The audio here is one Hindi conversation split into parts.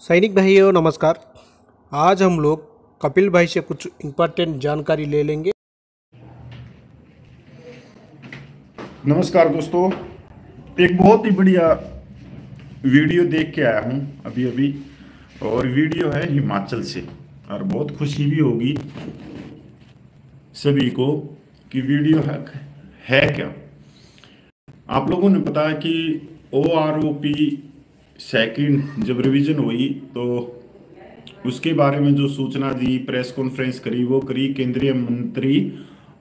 सैनिक भाइयों नमस्कार। आज हम लोग कपिल भाई से कुछ इम्पोर्टेंट जानकारी ले लेंगे। नमस्कार दोस्तों, एक बहुत ही बढ़िया वीडियो देख के आया हूँ अभी अभी। और वीडियो है हिमाचल से, और बहुत खुशी भी होगी सभी को कि वीडियो है क्या। आप लोगों ने पता है कि OROP सेकंड जब रिवीजन हुई तो उसके बारे में जो सूचना दी, प्रेस कॉन्फ्रेंस करी, वो करी केंद्रीय मंत्री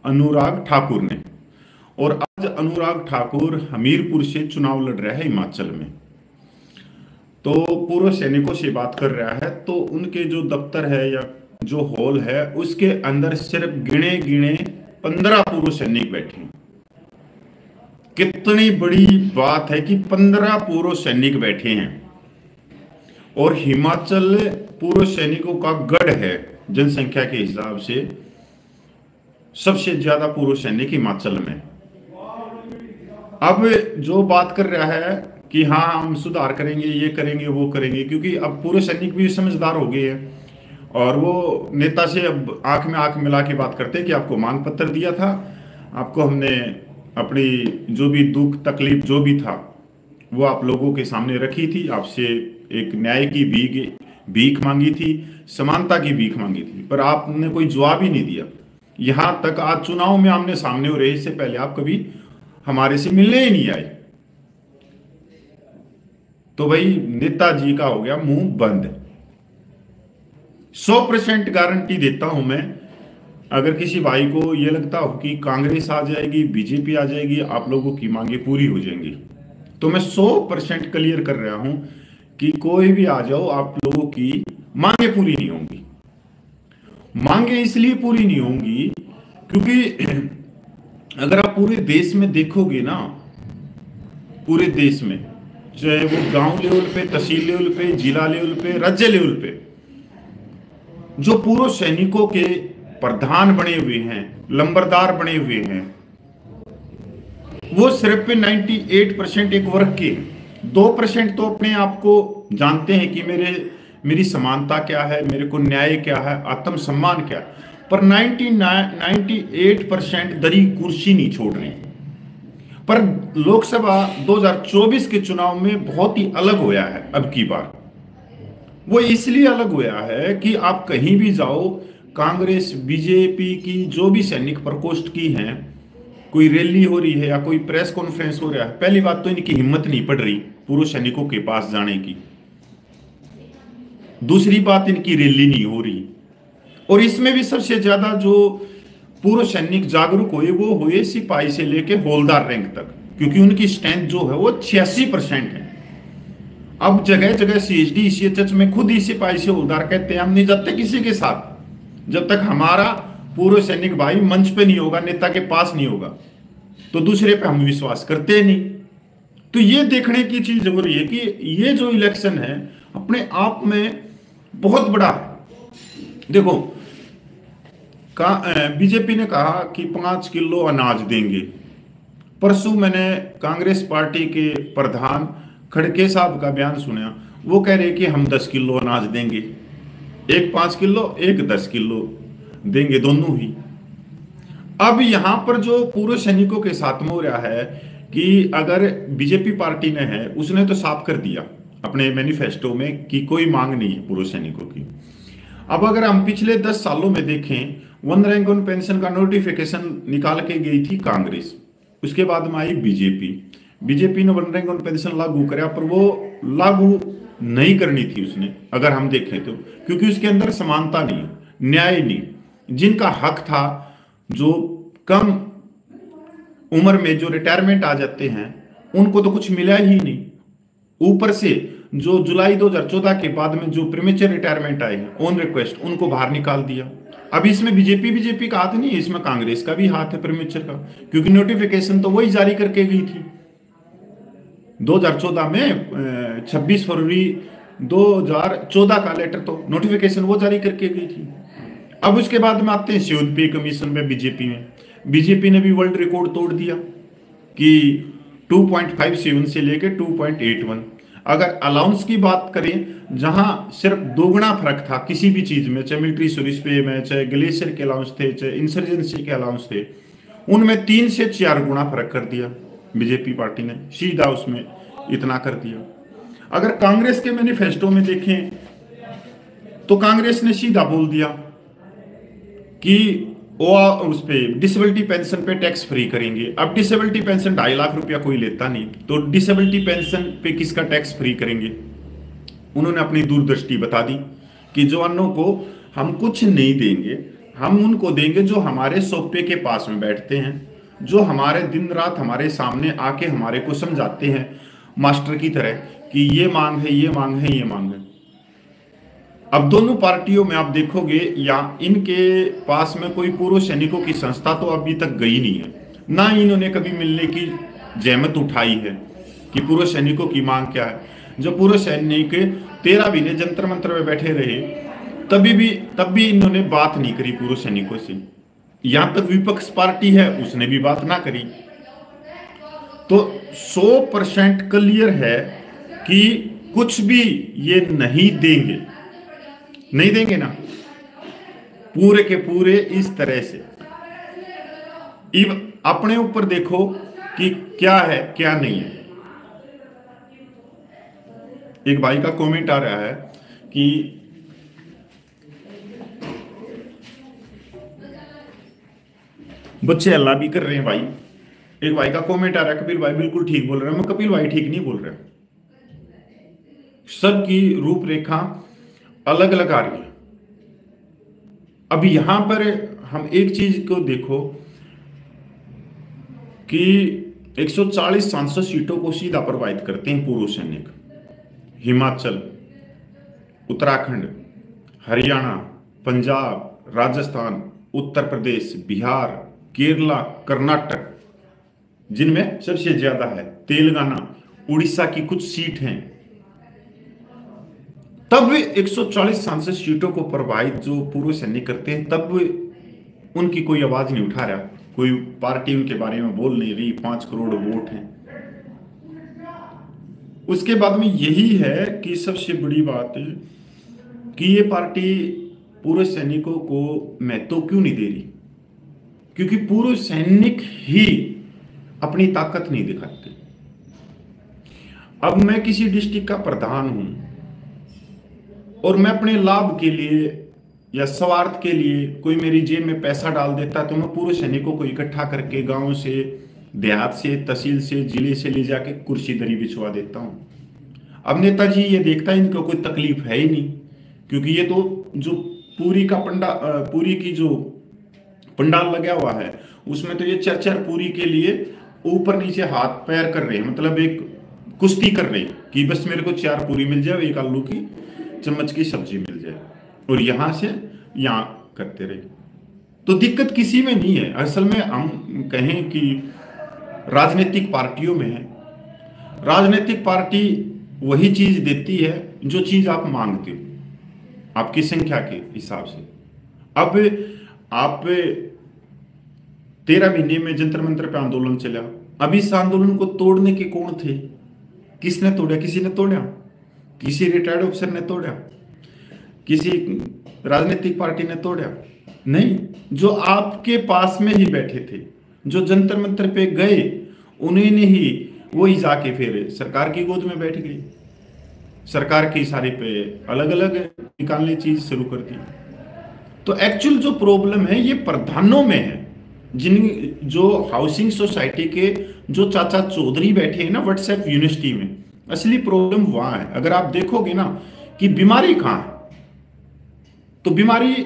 अनुराग ठाकुर ने। और आज अनुराग ठाकुर हमीरपुर से चुनाव लड़ रहा है हिमाचल में, तो पूर्व सैनिकों से बात कर रहा है। तो उनके जो दफ्तर है या जो हॉल है उसके अंदर सिर्फ गिने गिने 15 पूर्व सैनिक बैठे हैं। कितनी बड़ी बात है कि 15 पूर्व सैनिक बैठे हैं। और हिमाचल पूर्व सैनिकों का गढ़ है, जनसंख्या के हिसाब से सबसे ज्यादा पूर्व सैनिक हिमाचल में। अब जो बात कर रहा है कि हाँ हम सुधार करेंगे, ये करेंगे, वो करेंगे, क्योंकि अब पूर्व सैनिक भी समझदार हो गए हैं और वो नेता से अब आंख में आंख मिला के बात करते हैं कि आपको मांग पत्र दिया था, आपको हमने अपनी जो भी दुख तकलीफ जो भी था वो आप लोगों के सामने रखी थी, आपसे एक न्याय की भीख मांगी थी, समानता की भीख मांगी थी, पर आपने कोई जवाब ही नहीं दिया। यहां तक आज चुनाव में आमने सामने हो रहे, इससे पहले आप कभी हमारे से मिलने ही नहीं आए। तो भाई नेताजी का हो गया मुंह बंद। 100% गारंटी देता हूं मैं, अगर किसी भाई को यह लगता हो कि कांग्रेस आ जाएगी, बीजेपी आ जाएगी, आप लोगों की मांगे पूरी हो जाएंगी, तो मैं 100% क्लियर कर रहा हूं कि कोई भी आ जाओ, आप लोगों की मांगे पूरी नहीं होंगी। मांगे इसलिए पूरी नहीं होंगी क्योंकि अगर आप पूरे देश में देखोगे ना, पूरे देश में चाहे वो गांव लेवल पे, तहसील लेवल पे, जिला लेवल पे, राज्य लेवल पे, जो पूर्व सैनिकों के प्रधान बने हुए हैं, लंबरदार बने हुए हैं, वो सिर्फ 98% एक वर्ग के हैं। 2% तो अपने आप को जानते हैं कि मेरी समानता क्या है, मेरे को न्याय क्या है, आत्मसम्मान क्या है, पर 98% दरी कुर्सी नहीं छोड़ रही। पर लोकसभा 2024 के चुनाव में बहुत ही अलग होया है। अब की बार वो इसलिए अलग होया है कि आप कहीं भी जाओ, कांग्रेस बीजेपी की जो भी सैनिक प्रकोष्ठ की हैं, कोई रैली हो रही है या कोई प्रेस कॉन्फ्रेंस हो रहा है, पहली बात तो इनकी हिम्मत नहीं पड़ रही पूर्व सैनिकों के पास जाने की। दूसरी बात, इनकी रैली नहीं हो रही। और इसमें भी सबसे ज्यादा जो पूर्व सैनिक जागरूक हुए वो हुए सिपाही से लेके हौलदार रैंक तक, क्योंकि उनकी स्ट्रेंथ जो है वो 86% है। अब जगह जगह CHD CHH में खुद ही सिपाही से हौलदार कहते हैं हम नहीं जाते किसी के साथ जब तक हमारा पूर्व सैनिक भाई मंच पे नहीं होगा, नेता के पास नहीं होगा, तो दूसरे पे हम विश्वास करते नहीं। तो ये देखने की चीज हो रही है कि ये जो इलेक्शन है अपने आप में बहुत बड़ा है। देखो, बीजेपी ने कहा कि 5 किलो अनाज देंगे। परसों मैंने कांग्रेस पार्टी के प्रधान खड़गे साहब का बयान सुना, वो कह रहे कि हम 10 किलो अनाज देंगे, एक 5 किलो, एक 10 किलो देंगे, दोनों ही। अब यहां पर जो पूर्व सैनिकों के साथ में हो रहा है कि अगर बीजेपी पार्टी ने है, उसने तो साफ कर दिया अपने मैनिफेस्टो में कि कोई मांग नहीं है पूर्व सैनिकों की। अब अगर हम पिछले 10 सालों में देखें, वन रैंक वन पेंशन का नोटिफिकेशन निकाल के गई थी कांग्रेस, उसके बाद में आई बीजेपी ने वन रैंक वन पेंशन लागू कराया, पर वो लागू नहीं करनी थी उसने, अगर हम देखें तो, क्योंकि उसके अंदर समानता नहीं, न्याय नहीं। जिनका हक था, जो कम उम्र में जो रिटायरमेंट आ जाते हैं, उनको तो कुछ मिला ही नहीं। ऊपर से जो जुलाई 2014 के बाद में जो प्रीमेच्योर रिटायरमेंट आए हैं ऑन रिक्वेस्ट, उनको बाहर निकाल दिया। अब इसमें बीजेपी का हाथ नहीं है, इसमें कांग्रेस का भी हाथ है प्रीमेच्योर का, क्योंकि नोटिफिकेशन तो वही जारी करके गई थी 2014 में। 26 फरवरी 2014 का लेटर तो नोटिफिकेशन वो जारी करके गई थी। अब उसके बाद में आते हैं सिविल पे कमीशन में। बीजेपी ने भी वर्ल्ड रिकॉर्ड तोड़ दिया कि 2.57 से लेकर 2.81। अगर अलाउंस की बात करें, जहां सिर्फ दोगुना फर्क था किसी भी चीज में, चाहे मिलिट्री सर्विस पे में, चाहे ग्लेशियर के अलाउंस थे, चाहे इंसर्जेंसी के अलाउंस थे, उनमें 3 से 4 गुना फर्क कर दिया बीजेपी पार्टी ने, सीधा उसमें इतना कर दिया। अगर कांग्रेस के मैनिफेस्टो में देखें तो कांग्रेस ने सीधा बोल दिया कि वो उस पे डिसेबिलिटी पेंशन पे टैक्स फ्री करेंगे। अब डिसेबिलिटी पेंशन 2.5 लाख रुपया कोई लेता नहीं, तो डिसेबिलिटी पेंशन पे किसका टैक्स फ्री करेंगे? उन्होंने अपनी दूरदृष्टि बता दी कि जवानों को हम कुछ नहीं देंगे, हम उनको देंगे जो हमारे सोफे के पास में बैठते हैं, जो हमारे दिन रात हमारे सामने आके हमारे को समझाते हैं मास्टर की तरह कि ये मांग है, ये मांग है, ये मांग है। अब दोनों पार्टियों में आप देखोगे, या इनके पास में कोई पूर्व सैनिकों की संस्था तो अभी तक गई नहीं है, ना इन्होंने कभी मिलने की जहमत उठाई है कि पूर्व सैनिकों की मांग क्या है। जब पूर्व सैनिक 13 महीने जंतर मंतर में बैठे रहे, तब भी इन्होंने बात नहीं करी पूर्व सैनिकों से। यहां तक विपक्ष पार्टी है, उसने भी बात ना करी। तो 100% क्लियर है कि कुछ भी ये नहीं देंगे, नहीं देंगे ना, पूरे के पूरे इस तरह से। अपने ऊपर देखो कि क्या है क्या नहीं है। एक भाई का कमेंट आ रहा है कि बच्चे अल्लाह भी कर रहे हैं भाई। एक भाई का कमेंट आ रहा है, कपिल भाई बिल्कुल ठीक बोल रहे हैं। मैं कपिल भाई ठीक नहीं बोल रहा, सबकी रूपरेखा अलग अलग आ रही है। अभी यहां पर हम एक चीज को देखो कि 140 सांसद सीटों को सीधा प्रभावित करते हैं पूर्व सैनिक। हिमाचल, उत्तराखंड, हरियाणा, पंजाब, राजस्थान, उत्तर प्रदेश, बिहार, केरला, कर्नाटक, जिनमें सबसे ज्यादा है तेलंगाना, उड़ीसा की कुछ सीट हैं। तब 140 सांसद सीटों को प्रभावित जो पूर्व सैनिक करते हैं, तब उनकी कोई आवाज नहीं उठा रहा, कोई पार्टी उनके बारे में बोल नहीं रही। 5 करोड़ वोट हैं। उसके बाद में यही है कि सबसे बड़ी बात है कि ये पार्टी पूर्व सैनिकों को महत्व क्यों नहीं दे रही? क्योंकि पूर्व सैनिक ही अपनी ताकत नहीं दिखाते। अब मैं किसी डिस्ट्रिक्ट का प्रधान हूं और मैं अपने लाभ के लिए या स्वार्थ के लिए कोई मेरी जेब में पैसा डाल देता, तो मैं पूर्व सैनिकों को इकट्ठा करके गांव से, देहात से, तहसील से, जिले से ले जाके कुर्सी दरी बिछवा देता हूं। अब नेताजी ये देखता है इनको कोई तकलीफ है ही नहीं, क्योंकि ये तो जो पूरी की जो पंडाल लगा हुआ है उसमें तो ये चरचर पूरी के लिए ऊपर नीचे हाथ पैर कर रहे हैं, मतलब एक कुश्ती कर रहे हैं कि बस मेरे को 4 पूरी मिल जाए, 1 आलू की चम्मच की सब्जी मिल जाए, और यहां से यहां करते रहे। तो दिक्कत किसी में नहीं है। असल में हम कहें कि राजनीतिक पार्टियों में है। राजनीतिक पार्टी वही चीज देती है जो चीज आप मांगते हो, आपकी संख्या के हिसाब से। अब आप 13 महीने में जंतर मंतर पे आंदोलन चला। अब इस आंदोलन को तोड़ने के कौन थे? किसने तोड़ा? किसी ने तोड़ा? किसी रिटायर्ड ऑफिसर ने तोड़ा? किसी राजनीतिक पार्टी ने तोड़ा? नहीं, जो आपके पास में ही बैठे थे, जो जंतर मंतर पे गए, उन्होंने ही वही जाके फिर सरकार की गोद में बैठ गई, सरकार की सारी पे अलग अलग निकालने चीज शुरू कर दी। तो एक्चुअल जो प्रॉब्लम है ये प्रधानों में है, जो हाउसिंग सोसाइटी के जो चाचा चौधरी बैठे हैं ना व्हाट्सएप यूनिवर्सिटी में, असली प्रॉब्लम वहां है। अगर आप देखोगे ना कि बीमारी कहां है, तो बीमारी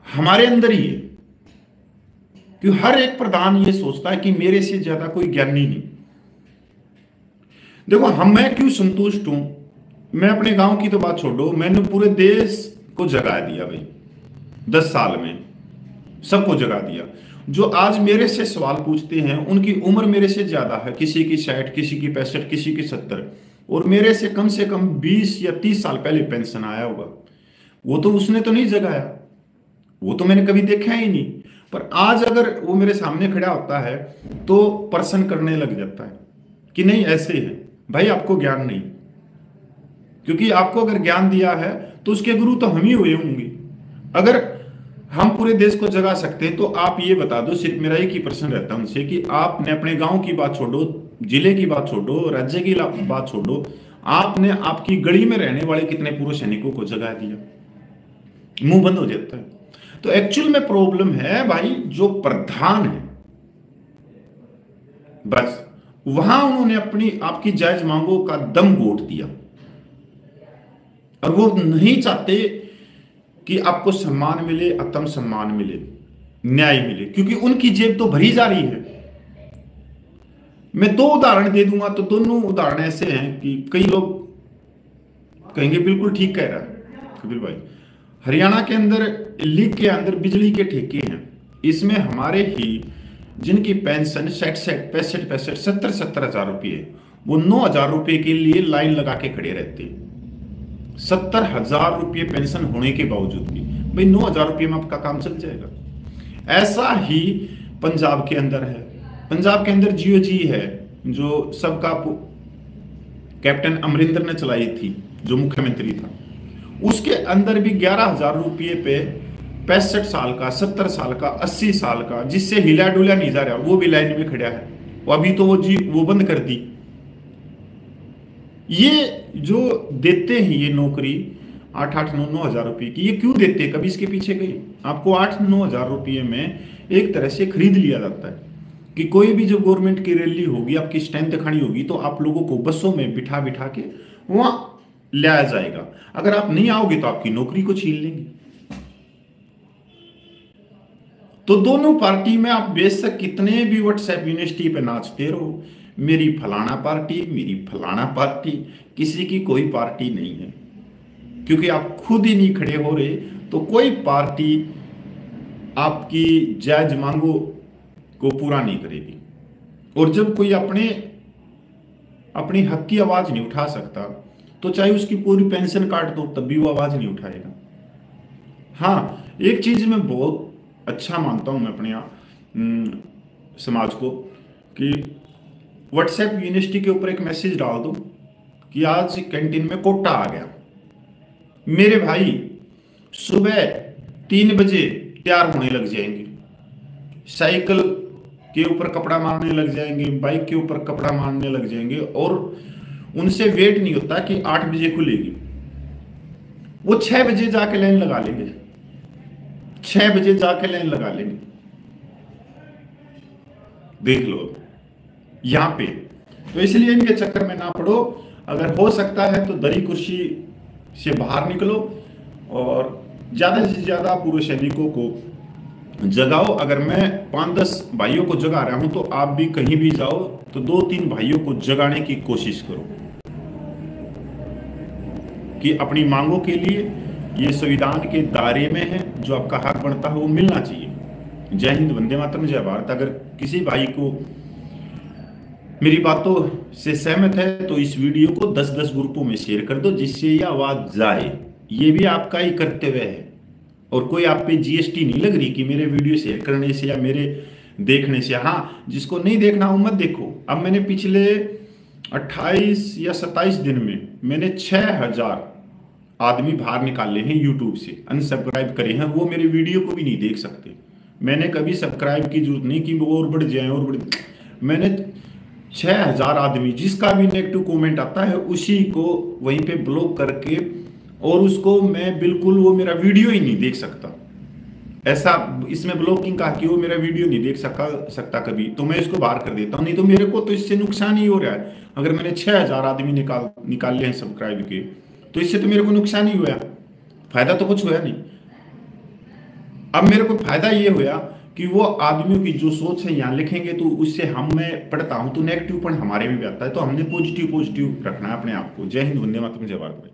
हमारे अंदर ही है। क्योंकि हर एक प्रधान ये सोचता है कि मेरे से ज्यादा कोई ज्ञानी नहीं। देखो मैं क्यों संतुष्ट हूं, मैं अपने गांव की तो बात छोड़ो, मैंने पूरे देश को जगा दिया भाई। 10 साल में सबको जगा दिया। जो आज मेरे से सवाल पूछते हैं उनकी उम्र मेरे से ज्यादा है, किसी की 60, किसी की 65, किसी की 70, और मेरे से कम 20 या 30 साल पहले पेंशन आया होगा। वो तो उसने तो नहीं जगाया, वो तो मैंने कभी देखा ही नहीं। पर आज अगर वो मेरे सामने खड़ा होता है तो प्रश्न करने लग जाता है कि नहीं ऐसे है। भाई आपको ज्ञान नहीं, क्योंकि आपको अगर ज्ञान दिया है तो उसके गुरु तो हम ही हुए होंगे। अगर हम पूरे देश को जगा सकते हैं तो आप ये बता दो, सिर्फ मेरा एक ही प्रश्न रहता है उनसे कि आपने अपने गांव की बात छोड़ो, जिले की बात छोड़ो, राज्य की बात छोड़ो, आपने आपकी गली में रहने वाले कितने पूर्व सैनिकों को जगा दिया? मुंह बंद हो जाता है। तो एक्चुअल में प्रॉब्लम है भाई जो प्रधान है, बस वहां उन्होंने अपनी आपकी जायज मांगों का दम घोट दिया और वो नहीं चाहते कि आपको सम्मान मिले, आत्म सम्मान मिले, न्याय मिले, क्योंकि उनकी जेब तो भरी जा रही है। मैं 2 उदाहरण दे दूंगा, तो दोनों उदाहरण ऐसे हैं कि कई लोग कहेंगे बिल्कुल ठीक कह रहा है कपिल भाई। हरियाणा के अंदर लीग के अंदर बिजली के ठेके हैं, इसमें हमारे ही जिनकी पेंशन 65 70 हजार रुपये, वो 9,000 रुपये के लिए लाइन लगा के खड़े रहते हैं। 70,000 रुपये पेंशन होने के बावजूद भी भाई 9,000 रुपये में आपका काम चल जाएगा। ऐसा ही पंजाब के अंदर है। पंजाब के अंदर जियो जी है जो सबका कैप्टन अमरिंदर ने चलाई थी, जो मुख्यमंत्री था, उसके अंदर भी 11,000 रुपये पे 65 साल का, 70 साल का, 80 साल का, जिससे हिला डुला नहीं जा रहा, वो भी लाइन में खड़ा है। अभी तो वो बंद कर दी। ये जो देते हैं ये नौकरी 8-9 हजार रुपये की, ये क्यों देते हैं? कभी इसके पीछे गए? आपको 8-9 हजार रुपये में एक तरह से खरीद लिया जाता है कि कोई भी जो गवर्नमेंट की रैली होगी, आपकी स्ट्रेंथ दिखानी होगी, तो आप लोगों को बसों में बिठा बिठा के वहां लाया जाएगा। अगर आप नहीं आओगे तो आपकी नौकरी को छीन लेंगे। तो दोनों पार्टी में आप बेशक कितने भी व्हाट्सएप यूनिवर्सिटी पे नाचते रहो, मेरी फलाना पार्टी, मेरी फलाना पार्टी, किसी की कोई पार्टी नहीं है, क्योंकि आप खुद ही नहीं खड़े हो रहे तो कोई पार्टी आपकी जायज मांगों को पूरा नहीं करेगी। और जब कोई अपनी हक की आवाज नहीं उठा सकता तो चाहे उसकी पूरी पेंशन काट दो तब भी वो आवाज नहीं उठाएगा। हाँ, एक चीज मैं बहुत अच्छा मानता हूं मैं अपने समाज को, कि व्हाट्सएप यूनिवर्सिटी के ऊपर एक मैसेज डाल दो कि आज कैंटीन में कोटा आ गया। मेरे भाई सुबह 3 बजे तैयार होने लग जाएंगे, साइकिल के ऊपर कपड़ा मारने लग जाएंगे, बाइक के ऊपर कपड़ा मारने लग जाएंगे, और उनसे वेट नहीं होता कि 8 बजे खुलेगी। वो 6 बजे जाके लाइन लगा लेंगे, 6 बजे जाके लाइन लगा लेंगे। देख लो यहां पे। तो इसलिए इनके चक्कर में ना पड़ो। अगर हो सकता है तो दरी कुर्सी से बाहर निकलो और ज्यादा से ज्यादा पूर्व सैनिकों को जगाओ। अगर मैं 5-10 भाइयों को जगा रहा हूं तो आप भी कहीं भी जाओ तो 2-3 भाइयों को जगाने की कोशिश करो कि अपनी मांगों के लिए ये संविधान के दायरे में है, जो आपका हक बनता है वो मिलना चाहिए। जय हिंद, वंदे मातरम, जय भारत। अगर किसी भाई को मेरी बातों से सहमत है तो इस वीडियो को 10-10 ग्रुपों में शेयर कर दो, जिससे ये आवाज जाए। ये भी आपका ही कर्तव्य है और कोई आप पे जीएसटी नहीं लग रही कि मेरे वीडियो शेयर करने से या मेरे देखने से। हाँ, जिसको नहीं देखना हो मत देखो। अब मैंने पिछले 28 या 27 दिन में मैंने 6,000 आदमी बाहर निकाले हैं, यूट्यूब से अनसब्सक्राइब करे हैं, वो मेरे वीडियो को भी नहीं देख सकते। मैंने कभी सब्सक्राइब की जरूरत नहीं कि वो और बढ़ जाए और बढ़। मैंने 6,000 आदमी, जिसका भी नेगेटिव कमेंट आता है उसी को वहीं पे ब्लॉक करके, और उसको मैं बिल्कुल वो मेरा वीडियो ही नहीं देख सकता। ऐसा इसमें ब्लॉकिंग का कि वो मेरा वीडियो नहीं देख सकता कभी, तो मैं इसको बाहर कर देता हूँ। नहीं तो मेरे को तो इससे नुकसान ही हो रहा है। अगर मैंने 6,000 आदमी निकाले हैं सब्सक्राइब के, तो इससे तो मेरे को नुकसान ही हुआ, फायदा तो कुछ हुआ नहीं। अब मेरे को फायदा ये हुआ कि वो आदमियों की जो सोच है यहाँ लिखेंगे, तो उससे मैं पढ़ता हूँ तो नेगेटिव पॉइंट हमारे में भी आता है। तो हमने पॉजिटिव रखना है अपने आप को। जय हिंद, वंदे मातरम, जय भारत।